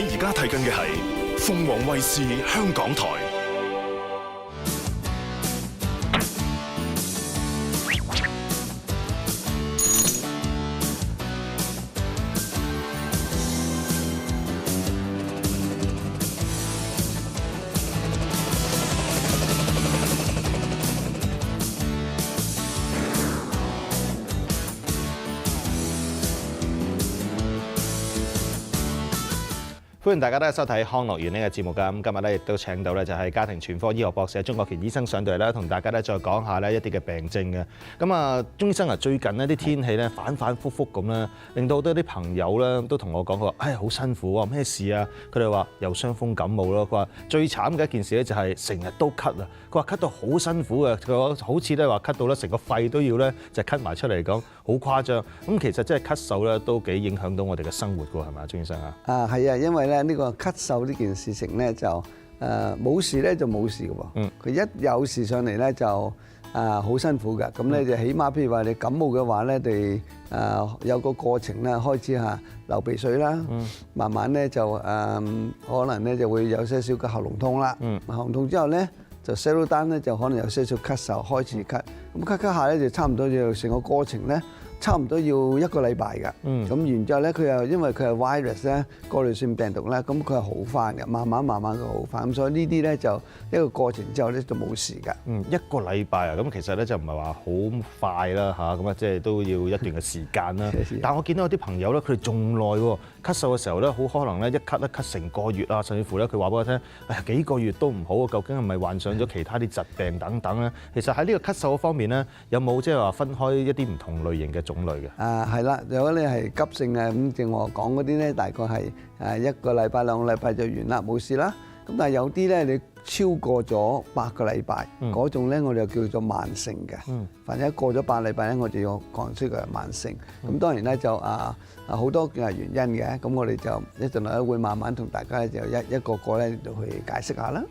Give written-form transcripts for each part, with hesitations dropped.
你而家睇緊嘅係鳳凰衛視香港台。歡迎大家都收睇康樂園呢個節目㗎。咁今日咧亦都請到咧就係家庭全科醫學博士鍾國權醫生上到嚟啦，同大家咧再講下咧一啲嘅病症嘅。咁啊，鍾醫生啊，最近呢啲天氣咧反反覆覆咁啦，令到好多啲朋友咧都同我講，佢話唉好辛苦啊，咩事啊？佢哋話又傷風感冒咯。佢話最慘嘅一件事咧就係成日都咳啊。佢話咳到好辛苦嘅，佢話好似咧話咳到咧成個肺都要咧就咳埋出嚟講，好誇張。咁其實即係咳嗽咧都幾影響到我哋嘅生活㗎，係咪啊，鍾醫生啊？係啊，因為咧呢個咳嗽呢件事情咧就冇事咧就冇事嘅喎。佢一有事上嚟咧就好辛苦嘅。咁咧就起碼譬如話你感冒嘅話咧，你有個過程咧開始流鼻水啦，慢慢咧就可能咧就會有些少嘅喉嚨痛啦。喉嚨痛之後咧就 settle down 咧就可能有些少咳嗽開始咳。咁咳下咧就差唔多要成個過程咧。差唔多要1個禮拜㗎，咁然之後咧，佢又因為佢係 virus 咧，過濾性病毒咧，咁佢係好翻嘅，慢慢佢好翻，咁所以呢啲咧就一個過程之後咧就冇事㗎。1個禮拜啊，咁其實咧就唔係話好快啦嚇，咁啊即係都要一段嘅時間啦。但係我見到有啲朋友咧，佢哋仲耐喎，咳嗽嘅時候咧，好可能咧一咳成個月啊，甚至乎咧佢話俾我聽，幾個月都唔好，究竟係咪患上咗其他啲疾病等等咧？其實喺呢個咳嗽方面咧，有冇即係話分開一啲唔同類型嘅種類嘅？係啦，如果你係急性嘅咁，正我講嗰啲咧，大概係1個禮拜、2個禮拜就完啦，冇事啦。咁但係有啲咧，你超過咗8個禮拜嗰種咧，我哋就叫做慢性嘅。凡係過咗8個禮拜咧，我就要講出佢係慢性。咁當然咧就好多嘅原因嘅。咁我哋就一陣咧會慢慢同大家咧就一個個咧去解釋下啦。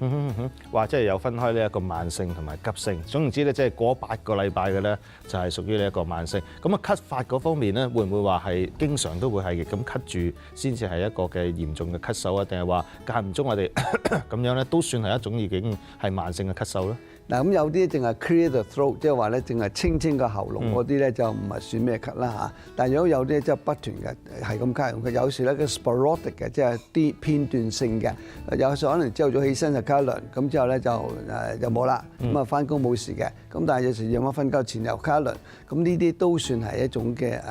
話即係有分開呢一個慢性同埋急性。總言之咧，即係過8個禮拜嘅咧，就係屬於呢一個慢性。咁啊，咳法嗰方面咧，會唔會話係經常都會係咁咳住先至係一個嘅嚴重嘅咳嗽啊？定係話間唔中我哋咁樣咧都算係一種已經係慢性嘅咳嗽咧？嗱，咁有啲淨係 clear the throat，即係話咧淨係清個喉嚨嗰啲咧就唔係算咩咳啦嚇。但係如果有啲即係不斷嘅係咁咳，佢有時咧佢 sporadic 嘅，即係啲片段性嘅。有時可能朝頭早起身就咳一輪，咁之後咧就冇啦，咁啊翻工冇事嘅。咁但係有時夜晚瞓覺前又咳一輪，咁呢啲都算係一種嘅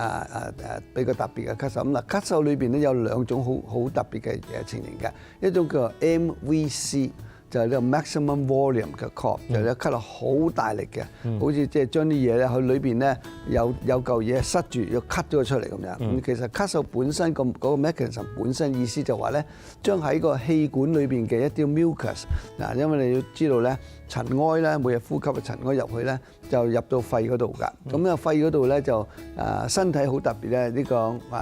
比較特別嘅咳嗽。咁嗱，咳嗽裏邊咧有2種好特別嘅情形嘅，一種叫 MVC。就係呢個 maximum volume 嘅 cough，就係咳到好大力嘅，好似即係將啲嘢咧，佢裏邊咧有嚿嘢塞住，要咳咗出嚟咁樣。咁其實咳嗽本身嗰個 mechanism 本身意思就話咧，將喺個氣管裏邊嘅一啲 mucus 嗱，因為你要知道咧，塵埃咧每日呼吸嘅塵埃入去咧，就入到肺嗰度㗎。咁啊肺嗰度咧就身體好特別咧，呢個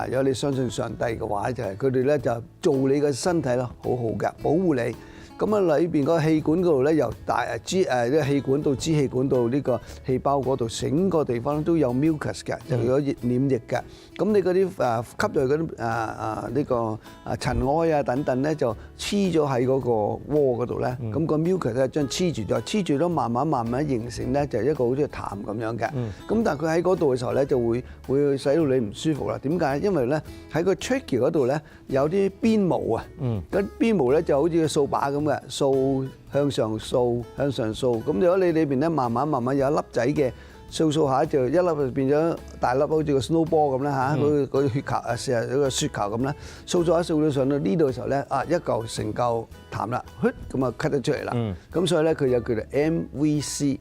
如果你相信上帝嘅話，就係佢哋咧就做你個身體咯，好好嘅保護你。咁啊，裏邊個氣管嗰度咧，由呢個氣管到支氣管到呢個氣包嗰度，整個地方都有 mucus 嘅，就有黏液嘅。咁你嗰啲吸入嗰啲呢個塵埃啊等等咧，就黐咗喺嗰個窩嗰度咧。咁個 mucus 咧將黐住咗，黐住咗慢慢形成咧，就一個好似痰咁樣嘅。咁但係佢喺嗰度嘅時候咧，就會使到你唔舒服啦。點解？因為咧喺個 trachea 嗰度咧有啲鞭毛啊。嗰鞭毛咧就好似個掃把咁。掃向上掃，咁如果你裏邊咧慢慢有一粒仔嘅掃下就一粒就變咗大粒，好似個 snowball 咁啦嚇，嗰個血球成日有個雪球咁啦，掃到上到呢度嘅時候咧，一嚿成嚿痰啦，咁啊咳得出嚟啦。咁所以咧佢就叫做 MVC。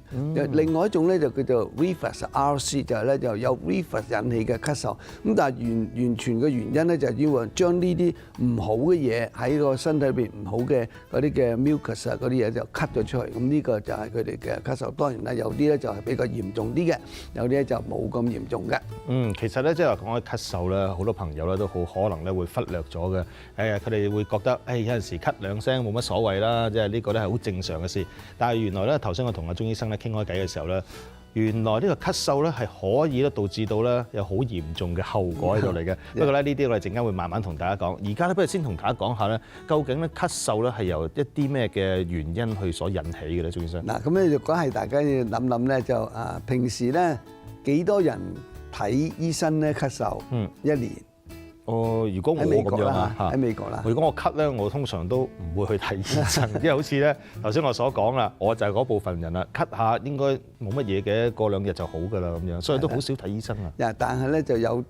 另外一種咧就叫做 reflux RC，就係咧就有 reflux 引起嘅咳嗽。咁但係完全嘅原因咧就係因為將呢啲唔好嘅嘢喺個身體裏邊唔好嘅嗰啲嘅 mucus 啊嗰啲嘢就咳咗出嚟。咁呢個就係佢哋嘅咳嗽。當然啦，有啲咧就係比較嚴重啲嘅，有啲咧就冇咁嚴重嘅。其實咧即係話講起咳嗽咧，好多朋友咧都好可能咧會忽略咗嘅。佢哋會覺得有陣時咳2聲冇乜所謂啦，即係呢個咧係好正常嘅事。但係原來咧頭先我同阿鍾醫生咧傾開偈嘅時候咧，原來呢個咳嗽咧係可以咧導致到咧有好嚴重嘅後果喺度嚟嘅。不過咧呢啲我哋陣間會慢慢同大家講。而家咧不如先同大家講下咧，究竟咧咳嗽咧係由一啲咩嘅原因去所引起嘅咧，鍾醫生？嗱，咁咧如果係大家要諗諗咧，就平時咧幾多人睇醫生咧咳嗽？一年。如果我喺美國咁樣啦，喺美國啦。如果我咳咧，我通常都唔會去睇醫生，因為好似咧頭先我所講啦，我就係嗰部分人啦，咳下應該冇乜嘢嘅，過2日就好㗎啦咁樣，所以都好少睇醫生啊。但係咧就有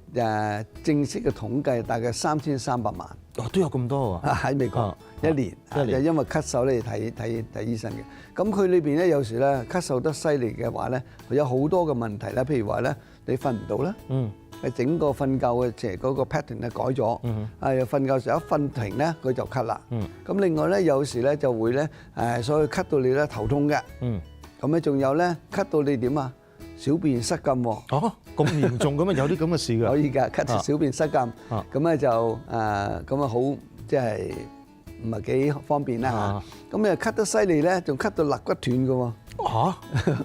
正式嘅統計，大概3300萬。都有咁多啊！喺美國一年就因為咳嗽咧睇醫生嘅。咁佢裏邊咧有時咧咳嗽得犀利嘅話咧，佢有好多嘅問題啦。譬如話咧，你瞓唔到啦。係整個瞓覺嘅即係嗰個 pattern 咧改咗，瞓覺時候一瞓停咧佢就咳啦。咁另外咧有時咧就會咧所以咳到你咧頭痛嘅。咁咧仲有咧咳到你點啊？小便失禁喎。咁嚴重咁啊？有啲咁嘅事㗎？可以㗎，咳到小便失禁，咁咧就咁啊好即係唔係幾方便啦嚇。咁你咳得犀利咧，仲咳到肋骨斷㗎喎。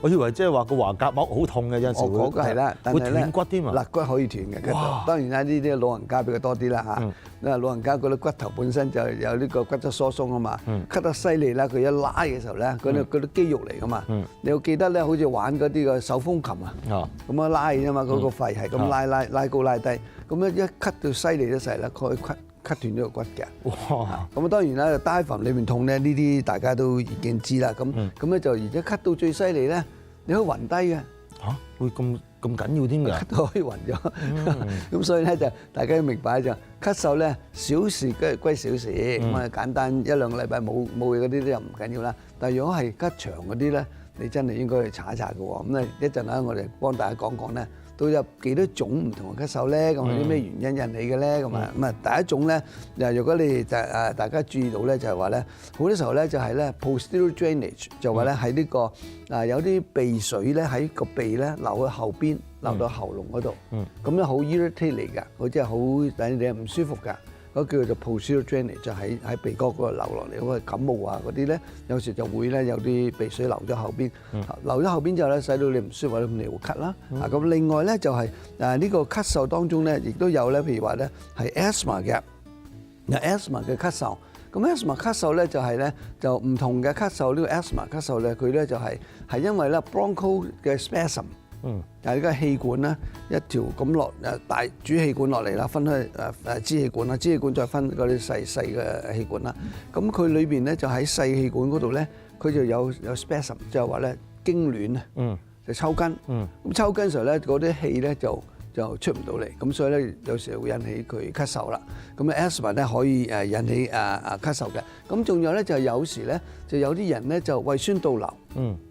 我以為即係話個橫膈膜好痛嘅，有陣時會。嗰個係啦，但係咧會斷骨添啊！肋骨可以斷嘅。哇！當然啦，呢啲老人家比較多啲啦嚇。因為老人家嗰啲骨頭本身就有呢個骨質疏鬆啊嘛。咳得犀利啦，佢一拉嘅時候咧，嗰啲肌肉嚟噶嘛。你要記得咧，好似玩嗰啲嘅手風琴啊，咁樣拉嘅啫嘛，嗰個肺係咁拉高拉低，咁咧一咳到犀利得滯咧，佢咳斷咗個骨嘅。哇！咁啊當然啦，diaphragm裏面痛咧，呢啲大家都已經知啦。咁咧就而且咳到最犀利咧，你可以暈低嘅。會咁緊要添㗎？咳到可以暈咗。咁所以咧就大家要明白就咳嗽咧，小事歸小事，咁啊簡單1-2個禮拜冇嘢嗰啲又唔緊要啦。但係如果係咳長嗰啲咧，你真係應該去查一查嘅喎。咁咧一陣間我哋幫大家講講咧。都有幾多種唔同嘅咳嗽咧？咁有啲咩原因引起嘅咧？咁啊第一種咧，如果你就大家注意到咧，就係話咧，好多時候咧就係咧 posterior drainage，就話咧喺呢個有啲鼻水咧喺個鼻咧流去後邊，流到喉嚨嗰度。咁咧好 irritate 嚟㗎，好即係好等你係唔舒服㗎。嗰叫做 posterior drainage，就喺鼻哥嗰度流落嚟，嗰個感冒啊嗰啲咧，有時就會咧有啲鼻水流咗後邊，流咗後邊之後咧，使到你唔舒服，咁你會咳啦。咁另外咧就係呢個咳嗽當中咧，亦都有咧，譬如話咧係 asthma 嘅，有 asthma 嘅咳嗽。咁 asthma 咳嗽咧就係咧就唔同嘅咳嗽，呢個 asthma 咳嗽咧佢咧就係因為咧 broncho 嘅 spasm。但係呢個氣管咧一條咁落大主氣管落嚟啦，分開支氣管啦，支氣管再分嗰啲細嘅氣管啦。咁佢裏邊咧就喺細氣管嗰度咧，佢就有 spasm，就係話咧痙攣啊，就抽筋。咁抽筋時候咧，嗰啲氣咧就出唔到嚟，咁所以咧有時會引起佢咳嗽啦。咁asthma 咧可以引起咳嗽嘅。咁仲有咧就係有時咧就有啲人咧就胃酸倒流，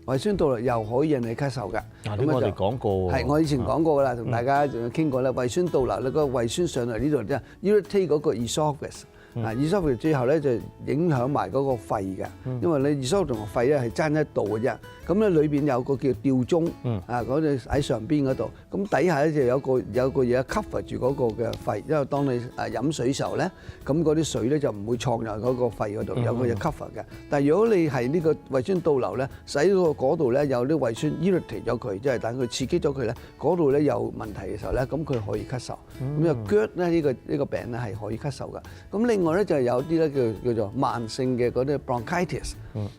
胃酸倒流又可以引起咳嗽嘅。咁我哋講過喎。係我以前講過㗎啦，同大家仲有傾過咧。胃酸倒流咧，個胃酸上嚟呢度啫 irritate 嗰個 esophagus。esophagus 最後咧就影響埋嗰個肺嘅，因為你 esophagus 同個肺咧係爭一度嘅啫。咁咧裏邊有個叫吊鐘，嗰隻喺上邊嗰度，咁底下咧就有個嘢 cover 住嗰個嘅肺，因為當你飲水時候咧，咁嗰啲水咧就唔會闖入嗰個肺嗰度，有個嘢 cover嘅。但係如果你係呢個胃酸倒流咧，使到嗰度咧有啲胃酸 irritate 咗佢，即係等佢刺激咗佢咧，嗰度咧有問題嘅時候咧，咁佢可以咳嗽。咁就 GERD 咧呢個病咧係可以咳嗽嘅。咁另外咧就係有啲咧叫做慢性嘅嗰啲 bronchitis，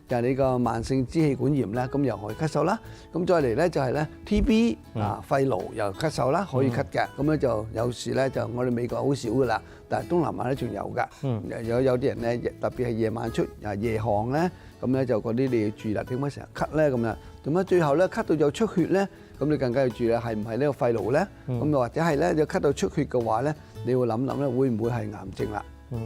就係你個慢性支氣管炎咧，咁又可以咳嗽啦。咁再嚟咧就係咧 TB 肺癆又咳嗽啦，可以咳嘅。咁咧就有時咧就我哋美國好少噶啦，但係東南亞咧仲有㗎。有啲人咧特別係夜晚出夜汗咧，咁咧就嗰啲你要注意啦。點解成日咳咧咁樣？咁啊最後咧咳到有出血咧，咁你更加要注意啦，係唔係呢個肺癆咧？咁又或者係咧有咳到出血嘅話咧，你要諗諗咧，會唔會係癌症啦？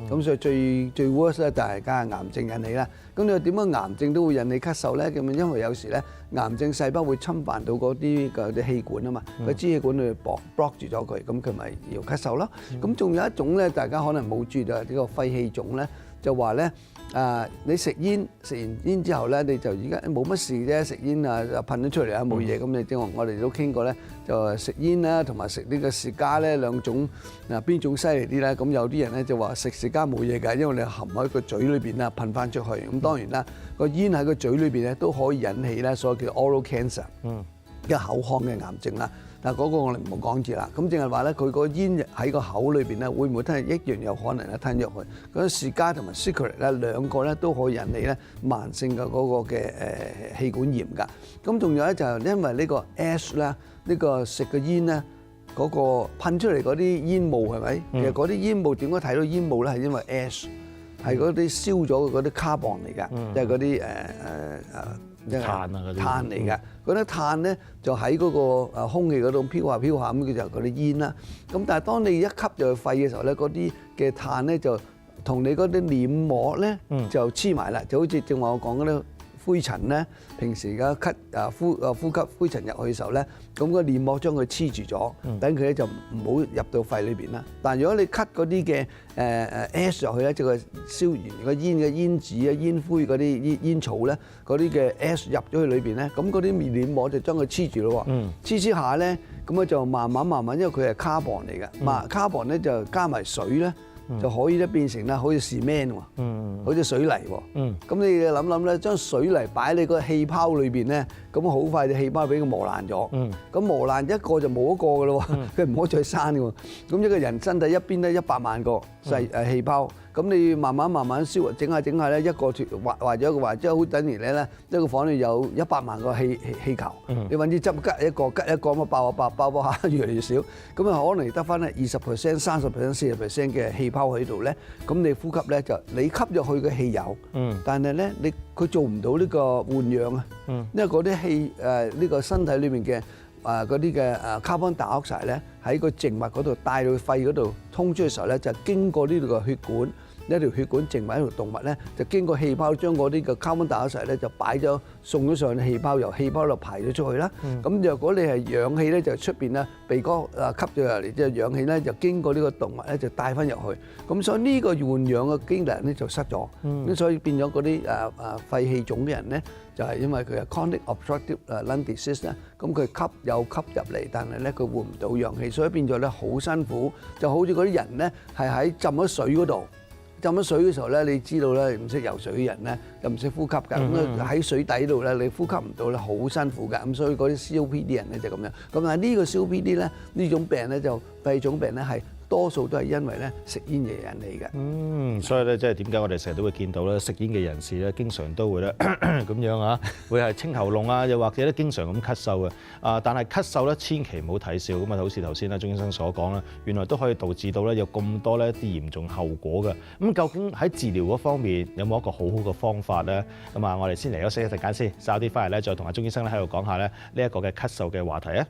咁所以最 worst 咧就係梗係癌症引起啦。咁你話點解癌症都會引起咳嗽咧？咁因為有時咧癌症細胞會侵犯到嗰啲氣管啊嘛，個支氣管去block 住咗佢，咁佢咪要咳嗽咯。咁仲有一種咧，大家可能冇注意到呢個肺氣腫咧，就話咧你食完煙之後咧，你就而家冇乜事啫，食煙噴咗出嚟啊冇嘢。咁你正話我哋都傾過咧，就食煙啦同埋食呢個士加咧兩種邊種犀利啲咧？咁有啲人咧就話食士加冇嘢㗎，因為你含喺個嘴裏邊啦，噴翻出去。咁當然啦，個煙喺個嘴裏邊咧都可以引起咧所謂叫 oral cancer。嘅口腔嘅癌症啦。但嗰個我哋唔好講住啦。咁淨係話咧，佢個煙喺個口裏邊咧，會唔會吞一樣有可能咧吞入去？嗰士加同埋 cigarette 咧兩個咧都可以引起咧慢性嘅嗰個嘅氣管炎㗎。咁仲有咧就係因為呢個 ash 啦，呢個食嘅煙咧嗰個噴出嚟嗰啲煙霧係咪？其實嗰啲煙霧點解睇到煙霧咧？係因為 ash 係嗰啲燒咗嘅嗰啲 carbon 嚟㗎，即係嗰啲碳啊嗰啲碳嚟㗎，嗰啲碳咧就喺嗰個空氣嗰度飄下飄下咁，佢就嗰啲煙啦。咁但係當你一吸入去肺嘅時候咧，嗰啲嘅碳咧就同你嗰啲黏膜咧就黐埋啦，就好似正話我講嗰啲灰塵咧，平時而家呼吸灰塵入去嘅時候咧，咁個黏膜將佢黐住咗，等佢咧就唔好入到肺裏邊啦。但係如果你吸嗰啲嘅ash 入去咧，即係燒完個煙嘅煙紙啊、煙灰嗰啲煙草咧，嗰啲嘅 ash 入咗去裏邊咧，咁嗰啲黏膜就將佢黐住咯喎，黐下咧，咁咧就慢慢，因為佢係 carbon 嚟嘅，carbon 咧就加埋水咧。就可以咧變成咧好似 cement 喎，好似水泥喎。咁你諗諗咧，將水泥擺你個氣泡裏邊咧，咁好快啲氣泡俾佢磨爛咗。咁磨爛一個就冇一個㗎咯喎，佢唔可以再生㗎喎。咁一個人身體一邊咧100萬個細氣泡。咁你慢慢燒，整下咧，一個壞咗一個壞，即係好等於咧一個房裏有100萬個氣球，你揾啲汁吉一個咁爆下越嚟越少，咁啊可能得翻咧20%、30%、40%嘅氣泡喺度咧，咁你呼吸咧就你吸入去嘅氣有，但係咧佢做唔到呢個換氧啊，因為嗰啲氣呢個身體裏面嘅嗰啲嘅carbon dioxide咧喺個靜脈嗰度帶到去肺嗰度通出嘅時候咧，就經過呢度個血管。一條血管靜埋一條動脈咧，就經過氣泡將嗰啲嘅 carbon dioxide咧就送咗上氣泡，由氣泡度排咗出去啦。咁若果你係氧氣咧，就出邊咧鼻哥吸咗入嚟，即係氧氣咧就經過呢個動脈咧就帶翻入去。咁所以呢個換氧嘅機能咧就失咗。咁所以變咗嗰啲肺氣腫嘅人咧，就係因為佢係 chronic obstructive lung disease 咧，咁佢吸入嚟，但係咧佢換唔到氧氣，所以變咗咧好辛苦。就好似嗰啲人咧係喺浸咗水嗰度。浸咗水嘅時候咧，你知道咧，唔識游水嘅人咧，又唔識呼吸㗎，咁喺水底度咧，你呼吸唔到咧，好辛苦㗎。咁所以嗰啲 COPD 人咧就咁樣。咁但係呢個 COPD 咧，呢種病咧就肺腫病咧係多數都係因為咧食煙嘅引起嘅。所以咧即係點解我哋成日都會見到咧食煙嘅人士咧，經常都會咧咁樣啊，會係清喉嚨啊，又或者咧經常咁咳嗽嘅。但係咳嗽咧千祈唔好睇笑，咁啊好似頭先啦鐘醫生所講啦，原來都可以導致到咧有咁多咧啲嚴重後果嘅。咁究竟喺治療嗰方面有冇一個好好嘅方法咧？咁啊，我哋先嚟休息一陣間先，稍啲翻嚟咧再同阿鐘醫生咧喺度講下咧呢一個嘅咳嗽嘅話題啊。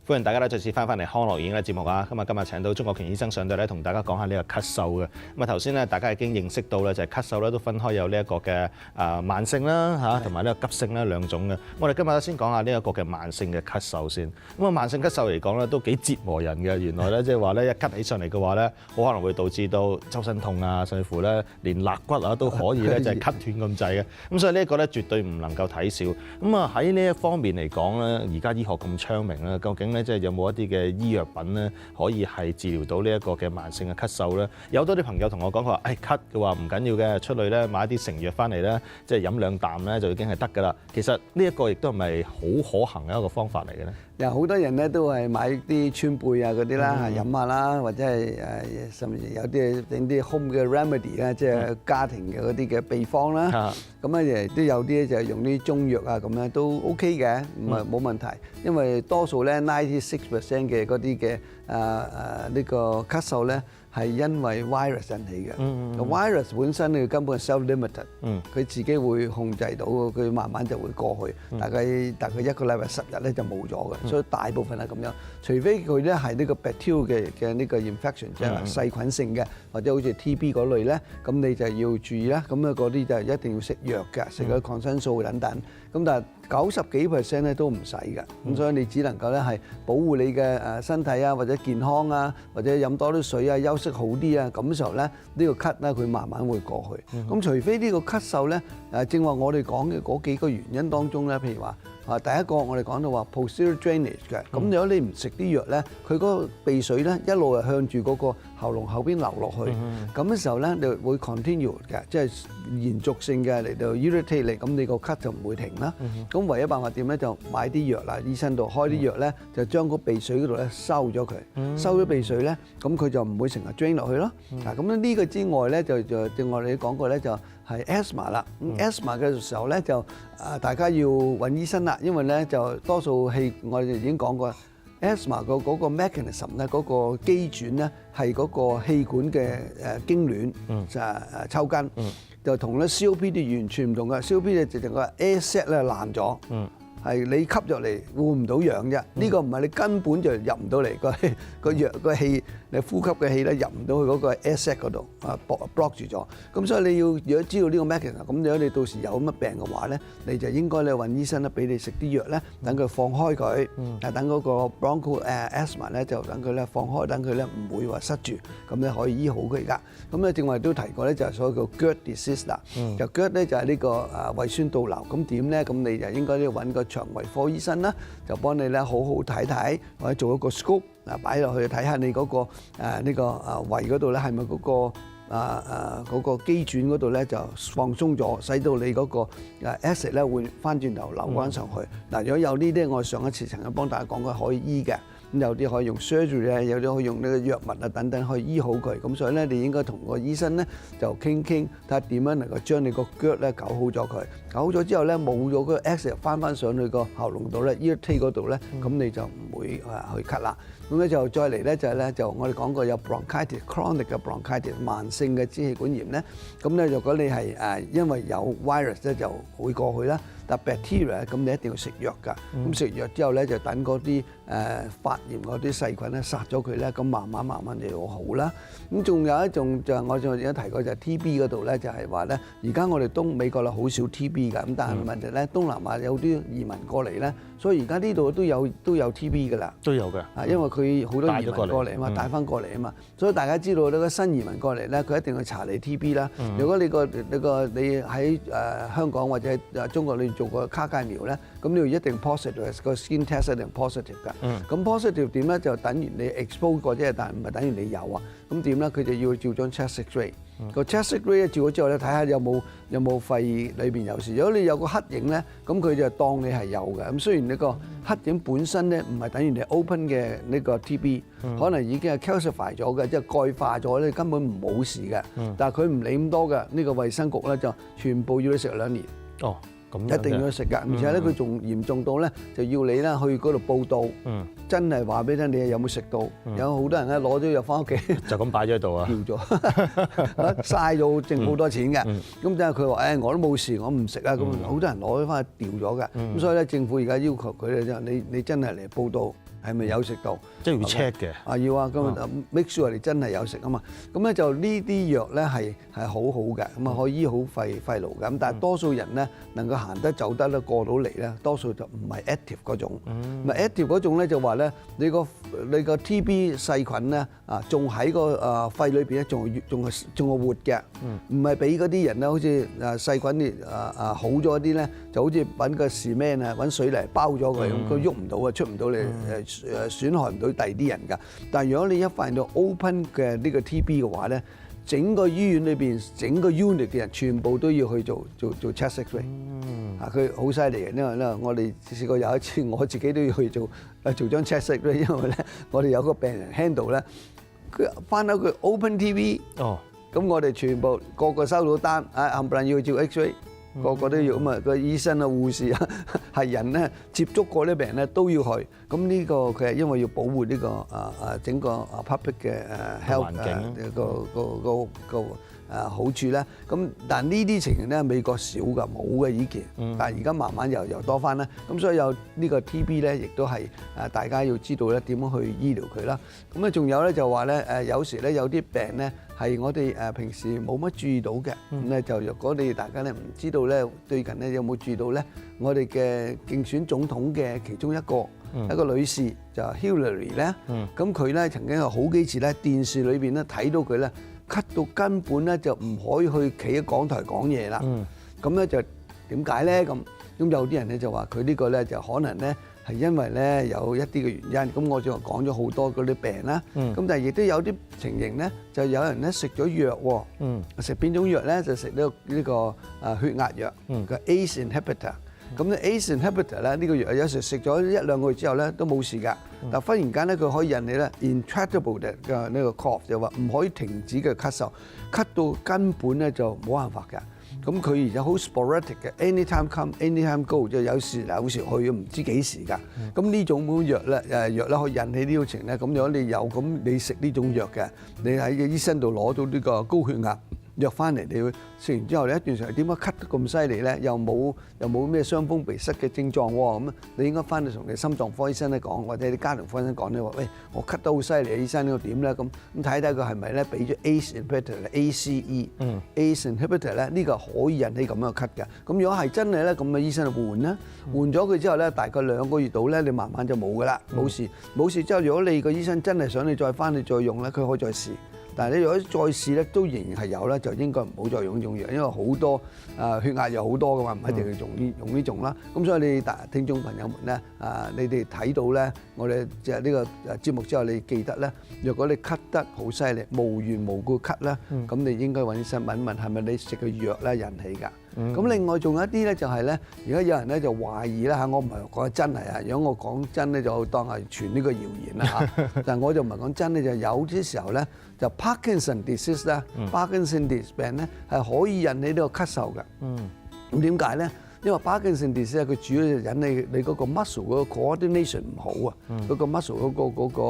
歡迎大家咧再次翻嚟康樂園嘅節目啊！今日請到鍾國權醫生上到咧，同大家講下呢個咳嗽嘅。咁啊頭先咧，大家已經認識到咧，就係咳嗽咧都分開有呢一個嘅慢性啦嚇，同埋呢個急性啦兩種嘅。我哋今日先講下呢一個嘅慢性嘅咳嗽先。咁啊慢性咳嗽嚟講咧都幾折磨人嘅。原來咧即係話咧一咳起上嚟嘅話咧，好可能會導致到周身痛啊，甚至乎咧連肋骨啊都可以咧就係咳斷咁滯嘅。咁所以呢一個咧絕對唔能夠睇小。咁啊喺呢一方面嚟講咧，而家醫學咁昌明啦，究竟即係有冇一啲嘅醫藥品咧，可以係治療到呢一個嘅慢性嘅咳嗽咧？有好多啲朋友同我講，佢話：咳嘅話唔緊要嘅，出去咧買啲成藥翻嚟咧，即係飲2啖咧就已經係得㗎啦。其實呢一個亦都係咪好可行嘅一個方法嚟嘅咧？有好多人咧都係買啲川貝啊嗰啲啦，飲下啦，或者係甚至有啲整啲 home 嘅 remedy 啊，即係家庭嘅嗰啲嘅秘方啦。咁亦都有啲就係用啲中藥啊咁樣都 OK 嘅，唔係冇問題。因為多數咧96% 嘅嗰啲嘅呢個咳嗽咧係因為 virus 引起嘅。virus 本身佢根本係 self-limited，佢自己會控制到，佢慢慢就會過去。大概1個禮拜10日咧就冇咗嘅。所以大部分係咁樣，除非佢咧係呢個 bacterial 嘅呢個 infection，即係細菌性嘅，或者好似 TB 嗰類咧，咁你就要注意啦。咁啊嗰啲就一定要食藥嘅，食嗰抗生素等等。咁但係90幾% 咧都唔使嘅，咁所以你只能夠咧係保護你嘅身體啊，或者健康啊，或者飲多啲水啊，休息好啲啊，咁時候咧呢個咳咧佢慢慢會過去。咁除非呢個咳嗽咧正話我哋講嘅嗰幾個原因當中咧，譬如話第一個我哋講到話 posterior drainage 嘅，咁如果你唔食啲藥咧，佢嗰個鼻水咧一路係向住嗰個喉嚨後邊流落去，咁嘅時候咧你會 continue 嘅，即係延續性嘅嚟到 irritate 你，咁你個咳就唔會停啦。咁唯一辦法點咧就買啲藥啦，醫生度開啲藥咧就將個鼻水嗰度咧收咗佢，收咗鼻水咧，咁佢就唔會成日 drain 落去咯。嗱咁呢個之外咧就正我哋講過咧就係 asthma 啦。咁 asthma 嘅時候咧就大家要揾醫生啦，因為咧就多數氣我哋已經講過 asthma 嗰個 mechanism 咧嗰個機轉咧係嗰個氣管嘅痙攣就抽筋，就同咧 COPD 完全唔同嘅。COPD 就成個 air sac 咧爛咗。係你吸入嚟換唔到氧啫，呢個唔係你根本就入唔到嚟個藥個氣，你呼吸嘅氣咧入唔到去嗰個 air sac 嗰度block 住咗。咁所以你要如果知道呢個 mechanism，咁如果你到時有乜病嘅話咧，你就應該咧揾醫生咧俾你食啲藥咧，等佢放開佢，等嗰個 bronchial asthma 咧就等佢咧放開，等佢咧唔會話塞住，咁咧可以醫好佢㗎。咁咧正話都提過咧，就係所謂叫 GERD disease 啦，就 GERD 咧就係呢個胃酸倒流，咁點咧？咁你就應該要揾個腸胃科醫生啦，就幫你咧好好睇睇，或者做一個 scope 擺落去睇下你嗰個呢個胃嗰度咧係咪嗰個嗰個機轉嗰度咧就放鬆咗，使到你嗰個acid 咧會翻轉頭流翻上去。嗱，如果有呢啲，我上一次曾經幫大家講過可以醫嘅。咁有啲可以用 surgery 啊，有啲可以用呢個藥物啊等等去醫好佢。咁所以咧，你應該同個醫生咧就傾睇下點樣能夠將你個腳咧搞好咗佢。搞好咗之後咧，冇咗嗰個 acid 翻上去個喉嚨度咧 irritate 嗰度咧，咁你就唔會去咳啦。咁咧就再嚟咧就係咧就我哋講過有 bronchitis chronic 嘅 bronchitis 慢性嘅支氣管炎咧。咁咧如果你係因為有 virus 咧就會過去啦。但 bacteria 咁你一定要食藥㗎。咁食藥之後咧就等嗰啲發炎嗰啲細菌咧殺咗佢咧，咁慢慢就會好啦。咁仲有一種就係我仲有提過就係 TB 嗰度咧，就係話咧而家我哋美國咧好少 TB 㗎。咁但係問題咧東南亞有啲移民過嚟咧，所以而家呢度都有 TB 㗎啦。都有㗎。因為佢好多移民過嚟啊嘛，帶翻過嚟啊嘛，所以大家知道呢個新移民過嚟咧，佢一定要查你 TB 啦。如果你喺香港或者中國你做個卡介苗咧，咁你要一定 positive，個 skin test 一定 positive 㗎。咁 positive 點咧就等於你 expose 過啫，但唔係等於你有啊。咁點咧？佢就要照張 chest X-ray。個 chest X-ray 照咗之後咧，睇下有冇肺裏邊有事。如果你有個黑影咧，咁佢就當你係有嘅。咁雖然呢個黑影本身咧唔係等於你 open 嘅呢個 TB，可能已經係 calcify 咗嘅，即係鈣化咗咧，根本冇事嘅。但係佢唔理咁多嘅，呢個衛生局咧就全部要你食2年。哦。一定要食㗎，而且咧佢仲嚴重到咧，就要你咧去嗰度報到，真係話俾你聽你有冇食到。有好多人咧攞咗藥翻屋企，就咁擺咗喺度啊，掉咗，嘥咗剩好多錢嘅。咁但係佢話：我都冇事，我唔食啊。咁好多人攞咗翻去掉咗嘅。咁所以咧，政府而家要求佢哋就你真係嚟報到。係咪有食到？即係要 check 嘅。要啊，咁 make sure 你真係有食啊嘛。咁咧就呢啲藥咧係好好嘅，咁啊可以醫好肺癆嘅。咁但係多數人咧能夠行得走得咧過到嚟咧，多數就唔係 active 嗰種。active 嗰種咧就話咧，你個 TB 細菌咧仲喺個肺裏邊咧，仲係活嘅，唔係俾嗰啲人咧，好似細菌好咗啲咧，就好似揾個 cement 揾水泥包咗佢，咁佢喐唔到啊，出唔到嚟損害唔到第二啲人㗎。但係如果你一發現到 open 嘅呢個 TB 嘅話咧，整個醫院裏邊整個 unit 嘅人全部都要去做 chest X-ray。佢好犀利嘅，因為咧我哋試過有一次我自己都要去做張 chest X-ray，因為咧我哋有個病人 handle 咧，佢翻到佢 open TB，咁我哋全部個個收到單，冚唪唥要去照 X-ray。個個都要咁啊！個醫生啊、護士啊，係人咧接觸過啲病人咧都要去。咁呢個佢係因為要保護呢個整個public 嘅health 個好處咧。咁但係呢啲情形咧美國少㗎，冇嘅以前。但係而家慢慢又多翻啦。咁所以有呢個 TB 咧，亦都係大家要知道咧點樣去醫療佢啦。咁咧仲有咧就話咧有時咧有啲病咧係我哋平時冇乜注意到嘅。咁咧就若果你大家咧唔知道咧，最近咧有冇注意到咧？我哋嘅競選總統嘅其中一個女士就 Hillary 咧，咁佢咧曾經有好幾次咧電視裏邊咧睇到佢咧咳到根本咧就唔可以去企喺講台講嘢啦。咁咧就點解咧？咁咁有啲人咧就話佢呢個咧就可能咧係因為咧有一啲嘅原因。咁我就講咗好多嗰啲病啦。咁但係亦都有啲情形咧，就有人咧食咗藥喎。食邊種藥咧？就食呢個血壓藥嘅 ACE inhibitor。咁咧 ACE inhibitor 咧呢個藥有時食咗1-2個月之後咧都冇事㗎，但忽然間咧佢可以引起咧 intractable 嘅呢個 cough， 就話唔可以停止嘅咳嗽，咳到根本咧就冇辦法㗎。咁佢而家好 sporadic 嘅 ，anytime come anytime go， 就有時嚟有時去，唔知幾時㗎。咁呢種藥咧藥咧可以引起呢個情咧，咁如果你有咁你食呢種藥嘅，你喺個醫生度攞到呢個高血壓藥翻嚟，你會食完之後咧一段時間點解咳得咁犀利咧？又冇咩傷風鼻塞嘅症狀喎，咁你應該翻去同你心臟科醫生咧講，或者你家庭科醫生講咧話，喂，我咳得好犀利，醫生呢個點咧？咁睇睇佢係咪咧俾咗 ACE inhibitor、ACE inhibitor 咧？呢個可以引起咁樣咳嘅。咁如果係真係咧，咁嘅醫生就換啦，換咗佢之後咧，大概2個月到咧，你慢慢就冇㗎啦，冇事冇事之後，如果你個醫生真係想你再翻去再用咧，佢可以再試。但係你如果再試咧，都仍然係有咧，就應該唔好再用呢種藥，因為好多血壓藥好多㗎嘛，唔一定要用呢種啦。咁所以你聽眾朋友們咧，你哋睇到咧，我哋即係呢個節目之後，你記得咧，若果你咳得好犀利，無緣無故咳咧，咁你應該揾醫生問一問係咪你食嘅藥咧引起㗎。咁另外仲有一啲咧就係咧，而家有人咧就懷疑啦嚇，我唔係講真係啊，如果我講真咧就當係傳呢個謠言啦嚇，但係我就唔係講真咧，就有啲時候咧就 Parkinson disease 咧，Parkinson disease 病咧係可以引起呢個咳嗽嘅。咁點解咧？因為 Parkinson disease 咧，佢主要就引你嗰個 muscle 嗰個 coordination 唔好啊，嗰個 muscle 嗰個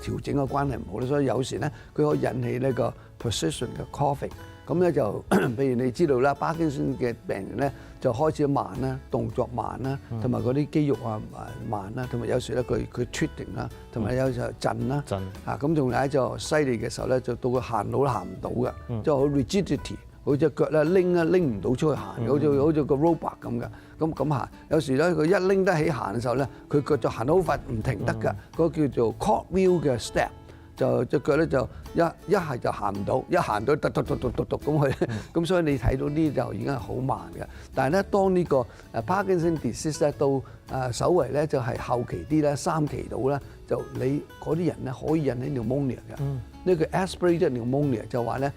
調整嘅關係唔好咧，所以有時咧佢可以引起呢個 persistent 嘅 coughing。咁咧就譬如你知道啦，巴金森嘅病人咧就開始慢啦，動作慢啦，同埋嗰啲肌肉啊慢啦，同埋有時咧佢 twitching 啦，同埋有時候震啦，咁仲有一就犀利嘅時候咧，就到佢行路都行唔到嘅，即係好 rigidity，好隻腳咧拎唔到出去行，好似個 robot 咁嘅，咁行。有時咧佢一拎得起行嘅時候咧，佢腳就行得好快，唔停得㗎，嗰個叫做 cartwheel 嘅 step。就隻腳咧就一係就行唔到，一行到突咁去，咁所以你睇到呢就已經係好慢嘅。但係咧，當呢個Parkinson disease 咧到稍為咧就係後期啲咧3期到咧，就你嗰啲人咧可以引起 pneumonia 嘅。呢個 aspirated pneumonia 就話咧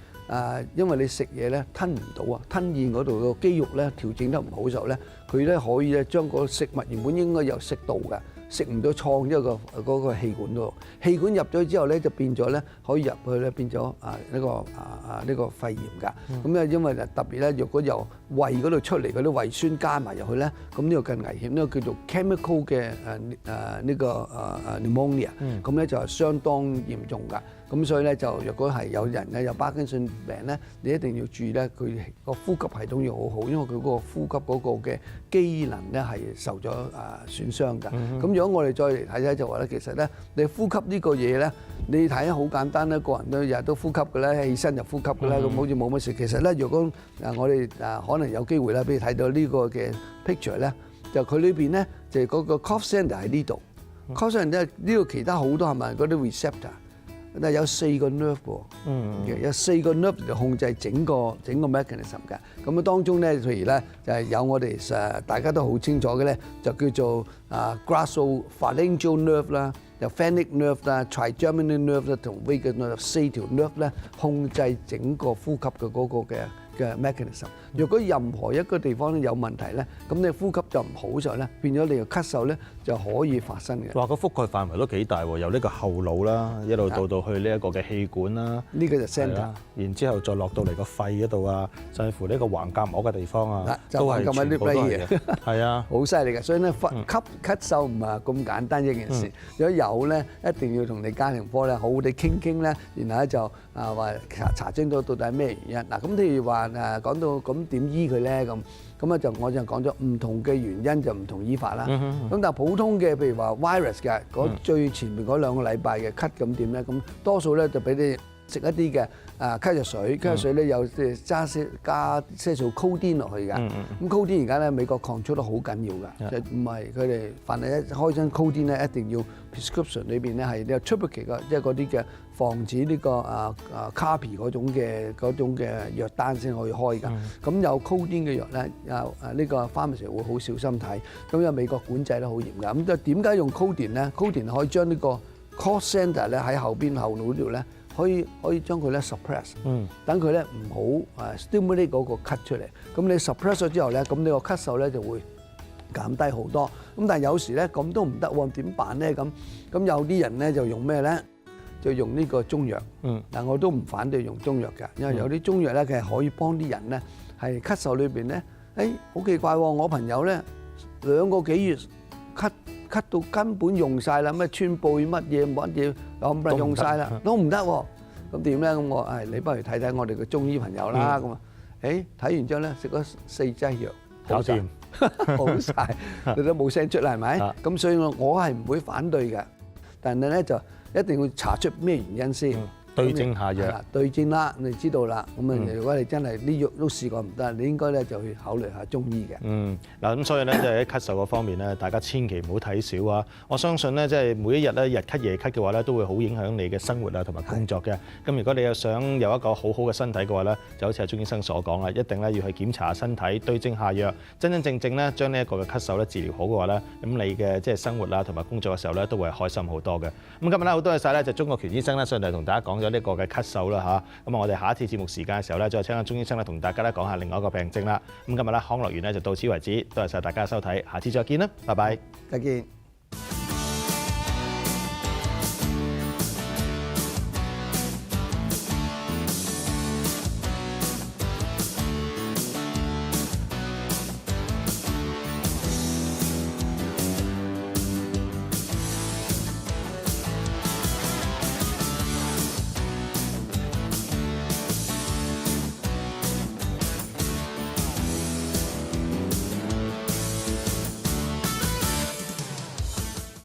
因為你食嘢咧吞唔到啊，吞咽嗰度個肌肉咧調整得唔好嘅時候咧，佢咧可以咧將個食物原本應該有食道嘅。食唔到創咗嗰個氣管度，氣管入咗之後咧就變咗咧可以入去咧變咗呢個肺炎㗎。咁咧因為特別咧，若果由胃嗰度出嚟嗰啲胃酸加埋入去咧，咁呢個更危險，呢個叫做 chemical 嘅呢個pneumonia，咁咧就係相當嚴重㗎。咁所以咧就若果係有人咧有巴金遜病咧，你一定要注意咧，佢個呼吸系統要好好，因為佢嗰個呼吸嗰個嘅機能咧係受咗損傷㗎。咁如果我哋再嚟睇睇就話咧，其實咧你呼吸呢個嘢咧，你睇好簡單咧，個人都日日都呼吸嘅咧，起身就呼吸嘅咧，咁好似冇乜事。其實咧，若果我哋可能有機會咧，俾你睇到呢個嘅 picture 咧，就佢裏邊咧就係嗰個 cough center 喺呢度，cough center 呢度其他好多係咪嗰啲 receptor？但係有4個 nerve 喎，有4個 nerve 嚟控制整個 mechanism 嘅。咁啊當中咧，譬如咧就係有我哋大家都好清楚嘅咧，就叫做grassopharyngeal nerve 啦，有 phrenic nerve 啦、trigeminal nerve 啦同 vagus nerve 4條 nerve 咧控制整個呼吸嘅嗰個嘅 mechanism。如果任何一個地方有問題咧，咁你呼吸就唔好嘅時候咧，變咗你嘅咳嗽咧就可以發生嘅。話個覆蓋範圍都幾大喎，由呢個後腦啦，一路到去呢一個嘅氣管啦，呢個就 centre，然之後再落到嚟個肺嗰度啊，甚至乎呢個橫膈膜嘅地方啊，都係全部都係嘅。係啊，好犀利嘅，所以咧咳嗽唔係咁簡單一件事。如果有咧，一定要同你家庭科咧好好地傾傾咧，然後咧就話查清楚到底係咩原因。嗱咁譬如話講到咁點醫佢咧咁啊我就講咗唔同嘅原因就唔同醫法啦。咁但係普通嘅譬如話 virus 嘅最前面嗰2個禮拜嘅咳咁點咧？咁多數咧就俾你食一啲嘅咳藥水，咳藥水咧有加些數 codeine 落去㗎。咁 codeine 而家咧美國 control 得好緊要㗎，就唔係佢哋凡係一開張 codeine 咧，一定要 prescription 裏邊咧係有 triplicate 嘅，即係嗰啲嘅防止呢個carpy 嗰種嘅藥單先可以開㗎。咁有 codeine 嘅藥咧，呢個 pharmacy 會好小心睇。咁因為美國管制得好嚴㗎。咁就點解用 codeine 咧 ？codeine 可以將呢個 call center 咧喺後腦嗰度咧。可以將佢咧 suppress，等佢咧唔好stimulate 嗰個咳出嚟。咁你 suppress 咗之後咧，咁你個咳嗽咧就會減低好多。咁但係有時咧咁都唔得喎，點辦咧？咁有啲人咧就用咩咧？就用呢個中藥。但我都唔反對用中藥㗎，因為有啲中藥咧佢係可以幫啲人咧係咳嗽裏邊咧，好奇怪喎！我朋友咧2個幾月咳到根本用晒啦，咩川貝乜嘢咁用晒啦，都唔得喎。咁點咧？咁我你不如睇睇我哋嘅中醫朋友啦。咁睇完之後咧食咗4劑藥，搞掂，好晒，你都冇聲出啦，係咪？咁所以我係唔會反對嘅，但係咧就一定要查出咩原因先。對症下藥，對症啦，你知道啦。咁啊，如果你真係呢藥都試過唔得，你應該咧就去考慮下中醫嘅。嗱咁所以咧，即係喺咳嗽嗰方面咧，大家千祈唔好睇少啊！我相信咧，即係每一日咧日咳夜咳嘅話咧，都會好影響你嘅生活啊同埋工作嘅。咁如果你又想有一個好好嘅身體嘅話咧，就好似阿鍾醫生所講啦，一定咧要去檢查下身體，對症下藥，真正咧將呢一個嘅咳嗽咧治療好嘅話咧，咁你嘅即係生活啊同埋工作嘅時候咧，都會係開心好多嘅。咁今日咧好多謝晒咧，就鍾國權醫生咧上嚟同大家講咗呢個嘅咳嗽啦嚇。咁我哋下一次節目時間嘅時候咧，再請阿鍾醫生咧同大家咧講下另外一個病症啦。咁今日咧康樂園咧就到此為止，多謝晒大家收睇，下次再見啦，拜拜，再見。